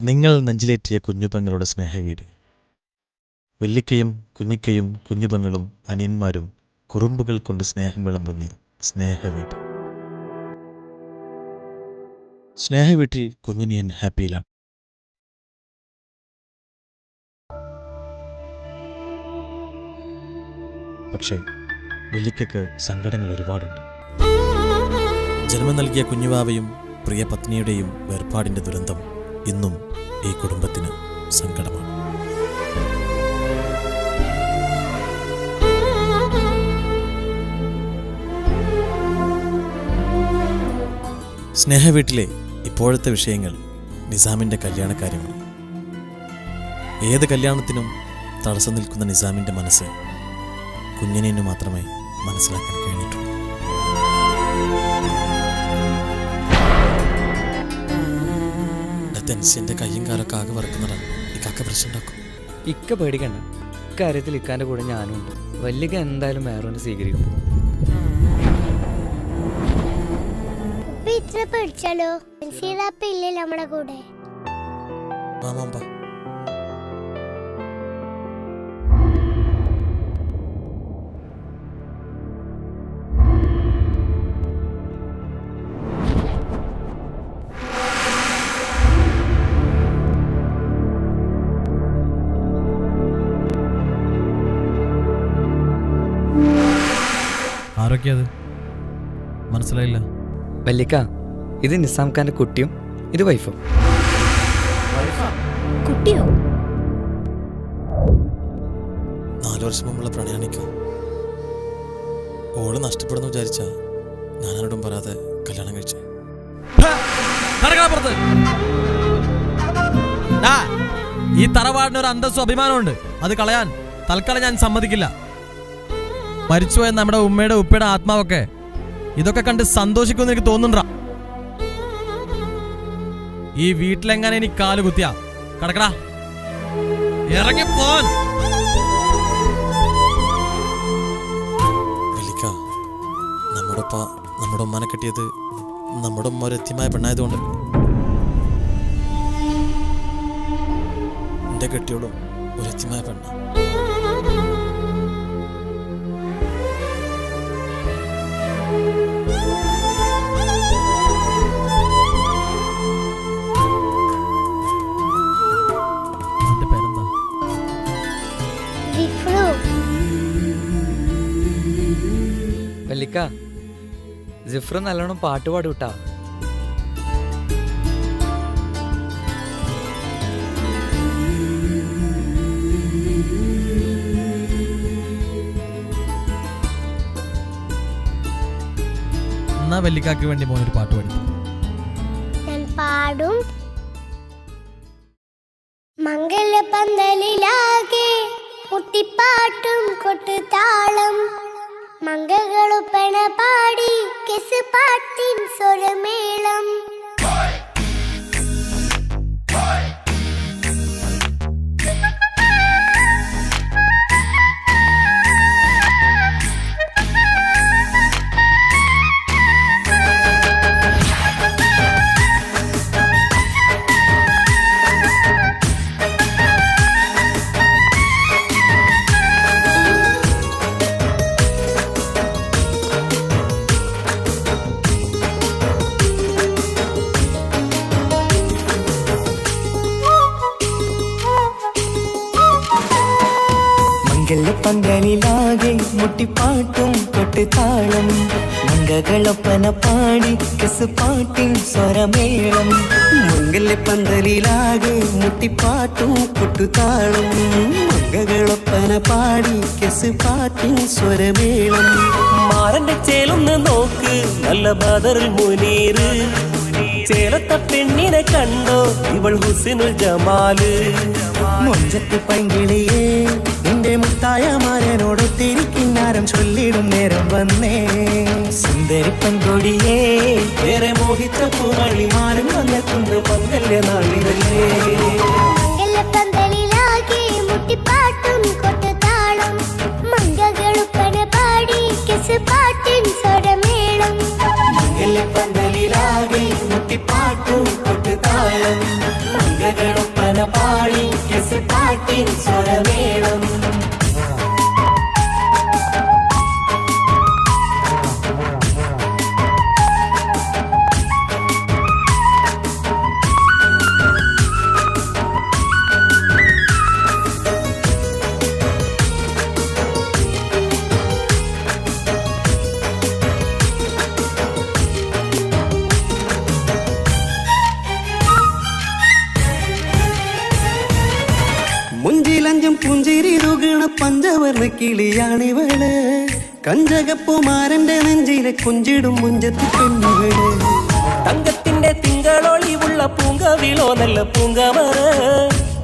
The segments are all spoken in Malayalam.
നിങ്ങൾ നെഞ്ചിലേറ്റിയ കുഞ്ഞുപെങ്ങളുടെ സ്നേഹവീട്. വെല്ലിക്കയും കുഞ്ഞിക്കയും കുഞ്ഞുപെങ്ങളും അനിയന്മാരും കുറുമ്പുകൾ കൊണ്ട് സ്നേഹം വിളമ്പുന്ന സ്നേഹവീട്. സ്നേഹവീട്ടിൽ കുഞ്ഞിനിയൻ ഹാപ്പിയിലാണ്. പക്ഷേ വെല്ലിക്കയ്ക്ക് സങ്കടങ്ങൾ ഒരുപാടുണ്ട്. ജന്മം നൽകിയ കുഞ്ഞുവാവയും പ്രിയ പത്നിയുടെയും വേർപാടിൻ്റെ ദുരന്തം ഇന്നും ഈ കുടുംബത്തിന് സങ്കടമാണ്. സ്നേഹവീട്ടിലെ ഇപ്പോഴത്തെ വിഷയങ്ങൾ നിസാമിൻ്റെ കല്യാണക്കാര്യമാണ്. ഏത് കല്യാണത്തിനും തടസ്സം നിൽക്കുന്ന നിസാമിൻ്റെ മനസ്സ് കുഞ്ഞിനു മാത്രമേ മനസ്സിലാക്കാൻ കഴിഞ്ഞിട്ടുള്ളൂ. തെൻസിന്റെ കയ്യും കാലൊക്കെ ആകെ വറക്കുന്നതാണ്. ഇക്കാക്ക പ്രശ്നം ഉണ്ടാക്കും. ഇക്ക പേടിക്കണ്ട, ഇക്കാര്യത്തിൽ ഇക്കാന്റെ കൂടെ ഞാനും ഉണ്ട്. വല്ലിക്ക എന്തായാലും വേറൊന്ന് സ്വീകരിക്കും. പേടിച്ചാലോ? നമ്മുടെ കൂടെ ആരൊക്കെയത് മനസ്സിലായില്ല. വല്ലിക്ക, ഇത് നിസാം ഖാന്റെ കുട്ടിയും ഇത് വൈഫും. കുട്ടിയോ? 4 വർഷം മുമ്പുള്ള പ്രണയാണിക്കോ. ഓള് നഷ്ടപ്പെടുന്നു വിചാരിച്ച ഞാനോടും പറയാതെ കല്യാണം കഴിച്ചു. ഈ തറവാടിനൊരു അന്തസ്സും അഭിമാനമുണ്ട്. അത് കളയാൻ തൽക്കാലം ഞാൻ സമ്മതിക്കില്ല. മരിച്ചുപോയ നമ്മുടെ ഉമ്മയുടെ ഉപ്പയുടെ ആത്മാവൊക്കെ ഇതൊക്കെ കണ്ട് സന്തോഷിക്കുമെന്ന് എനിക്ക് തോന്നുന്നുണ്ടാ. ഈ വീട്ടിലെങ്ങനെ എനിക്ക് കാല് കുത്തിയാ കടക്കടാ, ഇറങ്ങിപ്പോൻ. നമ്മുടെ ഉമ്മാനെ കെട്ടിയത് നമ്മുടെ ഉമ്മ ഒരു എത്തിയമായ പെണ്ണായതുകൊണ്ട് എന്റെ കെട്ടിയോളും ഒരു എത്തിയമായ പെണ്ണ. വല്ലിക്ക, ജിഫ്ര നല്ലോണം പാട്ട് പാടൂട്ടാ. എന്നാ വല്ലിക്കാക്ക് വേണ്ടി മോനൊരു പാട്ട് പാടി. ഞാൻ പാടും. മംഗലപന്തലിലാകെ മുട്ടിപ്പാട്ടും കൊട്ടുതാളം, മംഗളൊപ്പന പാടി കെസ് പാട്ടിൻ സ്വരമേളം. പന്തലിലാകെ മുട്ടിപ്പാട്ടും കൊട്ടുതാളം, മംഗളൊപ്പന പാടി കെസ് പാട്ടിൻ സ്വരമേളം. മംഗലപ്പന്തലിലാകെ മുട്ടിപ്പാട്ടും കൊട്ടുതാളം, മംഗളൊപ്പന പാടി കെസ് പാട്ടിൻ സ്വരമേളം. മാറന്റെ ചേലൊന്ന് നോക്ക്, നല്ല ബദറുൽ മുനീറ്. ചേലത്തെ പെണ്ണിനെ കണ്ടോ, ഇവൾ ഹുസ്നുൽ ജമാല്. മൊഞ്ചത്ത് പൈങ്കിളിയേ, നിന്റെ മുത്തായ മാരനോടൊത്തിരിക്കിന്നാരം ചൊല്ലിടും നേരം വന്നേ. സുന്ദരി പെൺകൊടിയേ, വേറെ മോഹിച്ച പൂവളിമാരും വന്നെത്തുന്ന പങ്കല്യ നാളിതല്ലേ. മംഗലപന്തലിലാകെ മുട്ടിപ്പാട്ടും കൊട്ടുതാളം, മംഗളൊപ്പന പാടി കെസ് പാട്ടിൻ സ്വരമേളം. മംഗലപന്തലിലാകെ മുട്ടിപ്പാട്ടും കൊട്ടുതാളം, മംഗള പാട്ടിൻ സ്വരമേളം. മുഞ്ചിലഞ്ചും പുഞ്ചിരി തുകണ പഞ്ചവർണ്ണ കിളിയാണിവള്. കഞ്ചകപ്പുമാരന്റെ നെഞ്ചിലെ കുഞ്ചിടും മുഞ്ചത്തി പെണ്ണുകള്. തങ്കത്തിന്റെ തിങ്കളൊളിവുള്ള പൂങ്കവിളോ നല്ല പൂങ്കമറ്.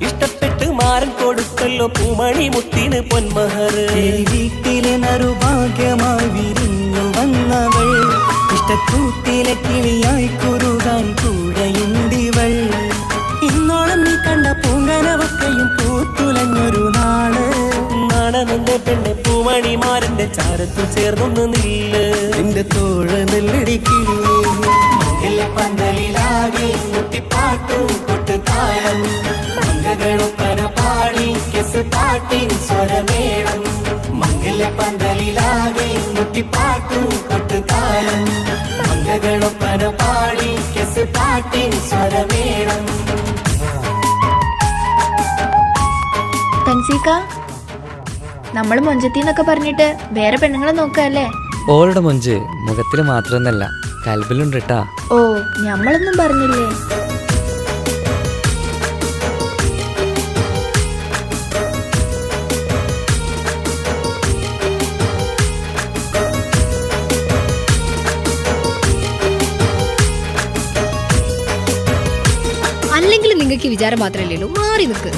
ഇഷ്ടപ്പെട്ട് മാരൻ കൊടുക്കല്ലോ പൂമണി മുത്തിന് പൊന്മഹറ്. വീട്ടിലെ നറുഭാഗ്യമായി വിരിഞ്ഞു വന്നവൾ. ഇഷ്ടക്കൂട്ടിലെ കിളിയായി കുറുകാൻ കൂടെയുണ്ടിവൾ. ഇന്നോളം നീ കണ്ട പൂങ്കനവക്കയും പൂത്തുലഞ്ഞൊരു നാള്. നാടനന്റെ പെണ്ണെ പൂമണിമാരന്റെ ചാരത്തു ചേർന്നൊന്ന് നില്ല്. എന്റെ തോഴ നെല്ലടിക്കിളിയെ പന്തലിലാകെ മുട്ടിപ്പാട്ടും കൊട്ടുതാളം. മംഗളൊപ്പന പാടി കെസ് പാട്ടിൻ സ്വരമേളം. മംഗല പന്തലിലാകെ മുട്ടിപ്പാട്ടും കൊട്ടുതാളം. മംഗളൊപ്പന പാടി കെസ് പാട്ടിൻ സ്വരമേളം. തൻസീക്ക, നമ്മള് മൊഞ്ചത്തിന്നൊക്കെ പറഞ്ഞിട്ട് വേറെ പെണ്ണുങ്ങളെ നോക്കല്ലേ? ഓളുടെ മൊഞ്ച് മുഖത്തിൽ മാത്രമൊന്നല്ല, കൽബിലുണ്ട് കേട്ടാ. ഓ, ഞമ്മളൊന്നും പറഞ്ഞില്ലേ? അല്ലെങ്കിൽ നിങ്ങൾക്ക് വിചാരം മാത്രമല്ലേ ഉള്ളൂ, മാറി നിൽക്ക്.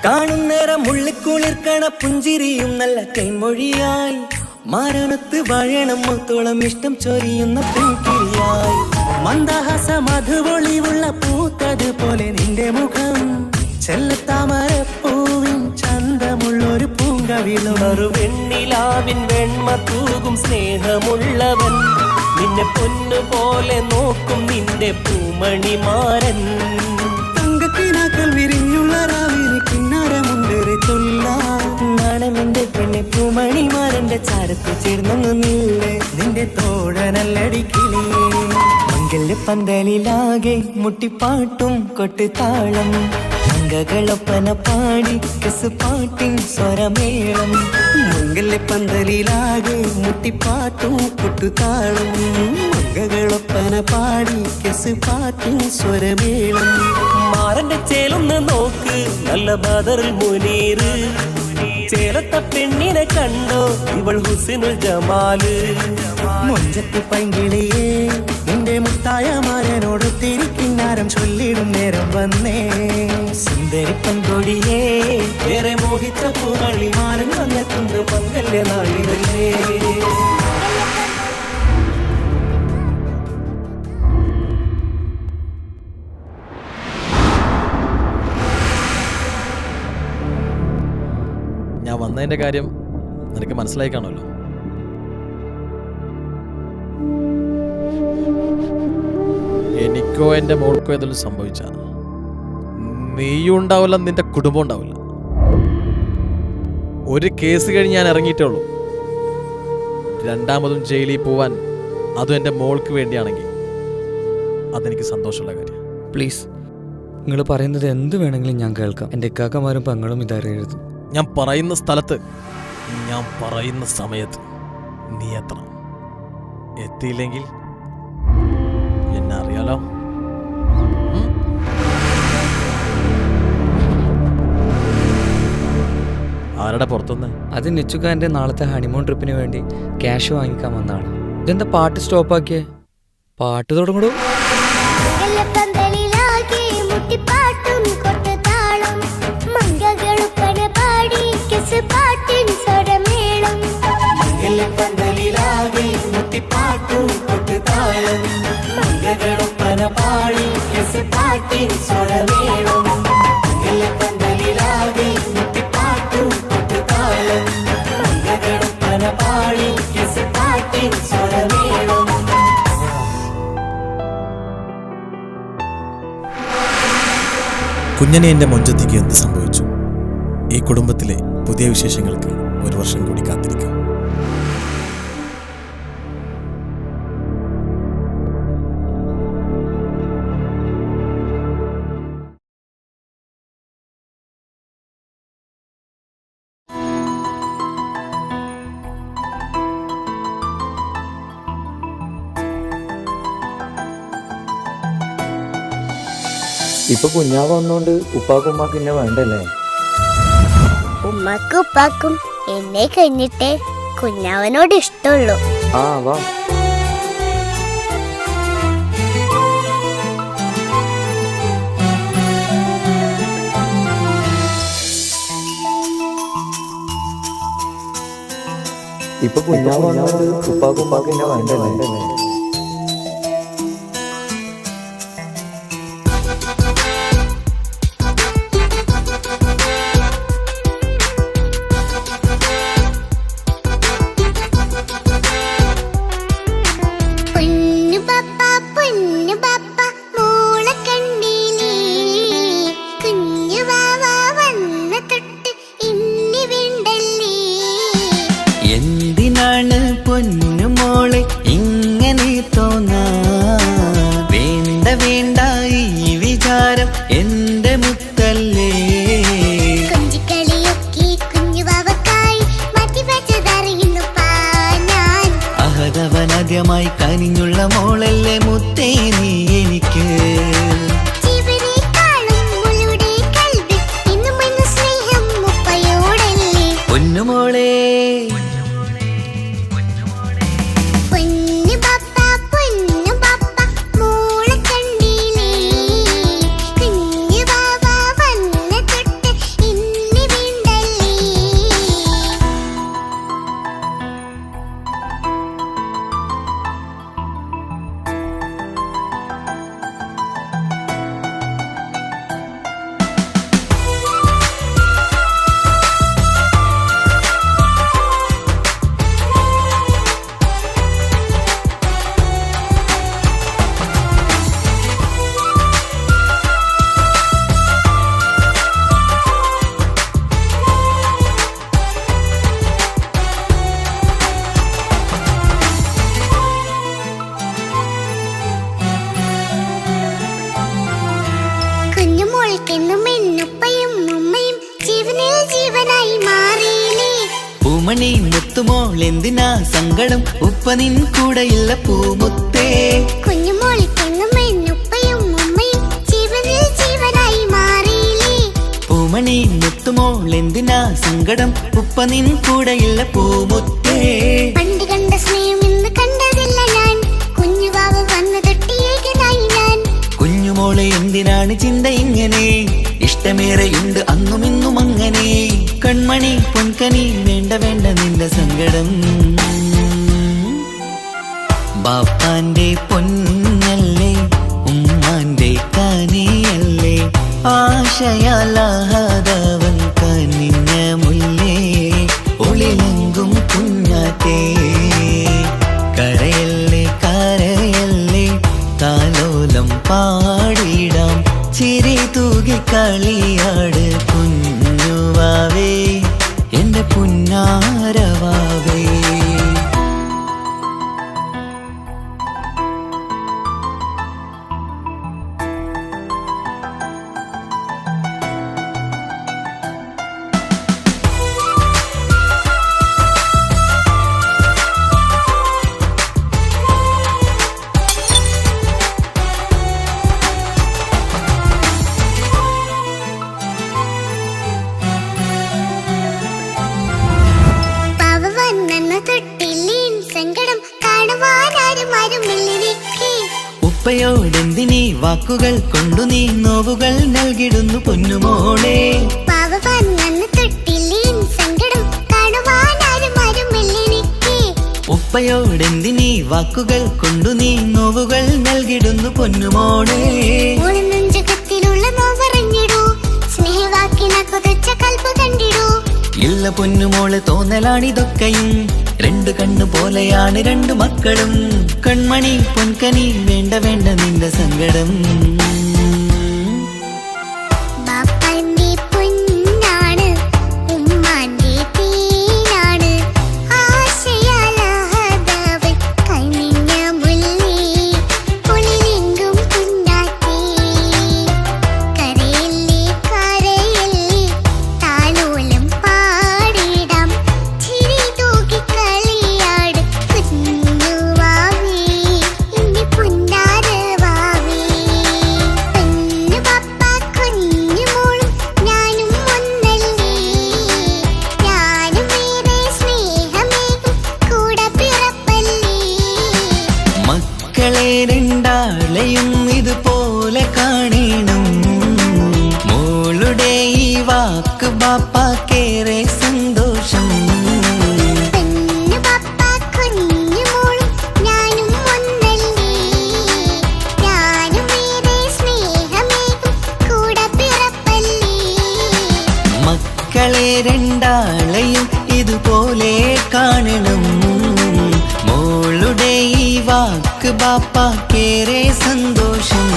കാണുന്നേരം ഉള്ളിക്കുളിർക്കണ പുഞ്ചിരിയും നല്ല കൈമൊഴിയായി. മാരണത്ത് വാഴണം മുത്തോളം ഇഷ്ടം ചൊരിയുന്ന പൂക്കിളിയായി. മന്ദഹാസ മധുപൊളിവുള്ള പൂത്തത് പോലെ നിന്റെ മുഖം. ചെല്ലത്താമരപ്പൂവിൻ ചന്തമുള്ളൊരു പൂങ്കവിളും. വെണ്ണിലാവിൻ വെണ്മ തൂകും സ്നേഹമുള്ളവൻ. നിന്നെ പൊന്നുപോലെ നോക്കും നിന്റെ പൂമണിമാരൻ. തങ്കക്കിനാക്കൾ വിരിഞ്ഞുള്ള രാവിലെ കിന്നാരമുണ്ടേറെ നാണമെന്റെ പെണ്ണെ പൂമണിമാരന്റെ ചാരത്ത് ചേർന്നൊന്നു നില്ലേ. നിന്റെ തോഴനല്ലടിക്കിളിയേ. മംഗല്യ പന്തലിലാകെ മുട്ടിപ്പാട്ടും കൊട്ടുതാളം. മംഗളൊപ്പന പാടി കെസ് പാട്ടിൻ സ്വരമേളം. മംഗല്യ പന്തലിലാകെ മുട്ടിപ്പാട്ടും കൊട്ടുതാളം. മംഗളൊപ്പന പാടി കെസ് പാട്ടിൻ സ്വരമേളം. മാറന്റെ ചേലൊന്ന് നോക്ക് നല്ല ബദറുൽ മുനീറ്. ചേലത്ത പെണ്ണിനെ കണ്ടോ ഇവൾ ഹുസ്നുൽ ജമാല്. മൊഞ്ചത്തി പൈങ്കിളിയേ നിന്റെ മുത്തായ മാരനോട് തിരിക്കിന്നാരം ചൊല്ലിടും നേരം വന്നേ. സുന്ദരി പങ്കൊടിയേ ഏറെ മോഹിച്ച പൂമണി മാരൻ വന്നെത്തുന്നു മംഗല്യ നാളിലേ. ഞാൻ വന്നതിൻ്റെ കാര്യം നിനക്ക് മനസ്സിലായി കാണുമല്ലോ. എനിക്കോ എൻ്റെ മോൾക്കോ ഏതെങ്കിലും സംഭവിച്ച നീയും ഉണ്ടാവില്ല, നിന്റെ കുടുംബം ഉണ്ടാവില്ല. ഒരു കേസ് കഴിഞ്ഞ് ഞാൻ ഇറങ്ങിയിട്ടേ ഉള്ളൂ. രണ്ടാമതും ജയിലിൽ പോവാൻ, അതും എൻ്റെ മോൾക്ക് വേണ്ടിയാണെങ്കിൽ അതെനിക്ക് സന്തോഷമുള്ള കാര്യം. പ്ലീസ്, നിങ്ങൾ പറയുന്നത് എന്ത് വേണമെങ്കിലും ഞാൻ കേൾക്കാം. എൻ്റെ ഇക്കാക്കമാരും പെങ്ങളും ഇതറിയരുത്. ഞാൻ പറയുന്ന സ്ഥലത്ത്, ഞാൻ പറയുന്ന സമയത്ത് നീ എത്തണം. എത്തിയില്ലെങ്കിൽ എന്നെ അറിയാലോ. ആരുടെ പുറത്തുനിന്ന്? അത് നിച്ചുക്കാൻ്റെ നാളത്തെ ഹണിമൂൺ ട്രിപ്പിന് വേണ്ടി ക്യാഷ് വാങ്ങിക്കാൻ വന്നതാണ്. ഇതെന്താ പാട്ട് സ്റ്റോപ്പാക്കിയേ? പാട്ട് തുടങ്ങൂ. പന്തലിലാകെ മുട്ടിപ്പാട്ടും കൊട്ടുതാളം. മംഗളൊപ്പന പാടി കെസ് പാട്ടിൻ സ്വരമേളം. പന്തലിലാകെ മുട്ടിപ്പാട്ടും കൊട്ടുതാളം. മംഗളൊപ്പന പാടി കെസ് പാട്ടിൻ സ്വരമേളം. പന്തലിലാകെ മുട്ടിപ്പാട്ടും കൊട്ടുതാളം. മംഗളൊപ്പന പാടി കെസ് പാട്ടിൻ സ്വരമേളം. കുഞ്ഞനിയൻ്റെ മൊഞ്ചത്തിക്ക് എന്ത് സംഭവിച്ചു? ഈ കുടുംബത്തിലെ പുതിയ വിശേഷങ്ങൾക്ക് 1 വർഷം കൂടി കാത്തിരിക്കാം. ഇപ്പൊ കുഞ്ഞാവ് വന്നോണ്ട് ഉപ്പാക്കും ഉമ്മാക്കും എന്നെ വേണ്ടല്ലേ? ഉമ്മക്കും ഉപ്പാക്കും എന്നെ കഴിഞ്ഞിട്ടേ കുഞ്ഞാവനോട് ഇഷ്ടമുള്ളൂ. ആ വാ. ഇപ്പൊ കുഞ്ഞാവ് വന്നോണ്ട് ഉപ്പാക്കും ഉമ്മാക്കും എന്നെ വേണ്ടല്ലേ? എന്തിനാണ് പൊന്നുമോളെ ഇങ്ങനെ തോന്നാ? വേണ്ട വേണ്ട ഈ വിചാരം എന്റെ മുത്തല്ലേ. അഹദവനാദ്യമായി കനിഞ്ഞുള്ള മോളല്ലേ മുത്തേ നീ എനിക്ക്. പൊന്നുമോളെ പൂമണി മുത്തുമോൾ എന്തിനാ സങ്കടം? ഉപ്പ നിൻ കൂടെയില്ല പൂമുത്തേ. പൂമണി മുത്തുമോൾ എന്തിനാ സങ്കടം? ഉപ്പ നിൻ കൂടെയില്ല പൂമുത്തേ. പണ്ട് കണ്ട സ്നേഹം ഇന്ന് കണ്ടതില്ല ഞാൻ. കുഞ്ഞുവാവ വന്നു തൊട്ടിയേകനായി ഞാൻ. കുഞ്ഞുമോളെ എന്തിനാണ് ചിന്ത ഇങ്ങനെ? ഇഷ്ടമേറെയുണ്ട് അന്നും ഇന്നും അങ്ങനെ. കൺമണി പൊൻകനി വേണ്ട വേണ്ട നിന്റെ സങ്കടം. ബാപ്പാന്റെ പൊന്നല്ലേ ഉമ്മാന്റെ കനിയല്ലേ. ആശയാലാഹദവൻ കനിഞ്ഞ മുല്ലേ. ഒളിലെങ്കും കുഞ്ഞാറ്റേ കരയല്ലേ കരയല്ലേ. താലോലം പാടിടാം ചിരി തൂകി കളിയാട് കുഞ്ഞുവാവേ എന്റെ പുന്നാരവാവേ. ഉപ്പയോടെന്തിനീ വാക്കുകൾ കൊണ്ടു നീ നോവുകൾ നൽകിടുന്നു പൊന്നുമോളെ. ഉപ്പയോടെന്തിനീ വാക്കുകൾ കൊണ്ടു നീ നോവുകൾ നൽകിടുന്നു പൊന്നുമോളെ. ഇല്ല പൊന്നുമോളെ തോന്നലാണിതൊക്കെയും. 2 കണ്ണു പോലെയാണ് 2 മക്കളും. കൺമണി പൊൻകനി വേണ്ട വേണ്ട നിന്റെ സങ്കടം. മക്കളെ രണ്ടാളെയും ഇതുപോലെ കാണണം. മോളുടെ ഈ വാക്ക് ബാപ്പാക്കേറെ സന്തോഷം. പെണ്ണു പപ്പ കുഞ്ഞു മോളും ഞാനും ഒന്നല്ലേ, ഞാനും ഏറെ സ്നേഹമേകും കൂടെ പിറപ്പല്ലേ. മക്കളെ രണ്ടാളെയും ഇതുപോലെ കാണണം. മോളുടെ ഈ വാക്ക് ബാപ്പാക്കേറെ സന്തോഷം.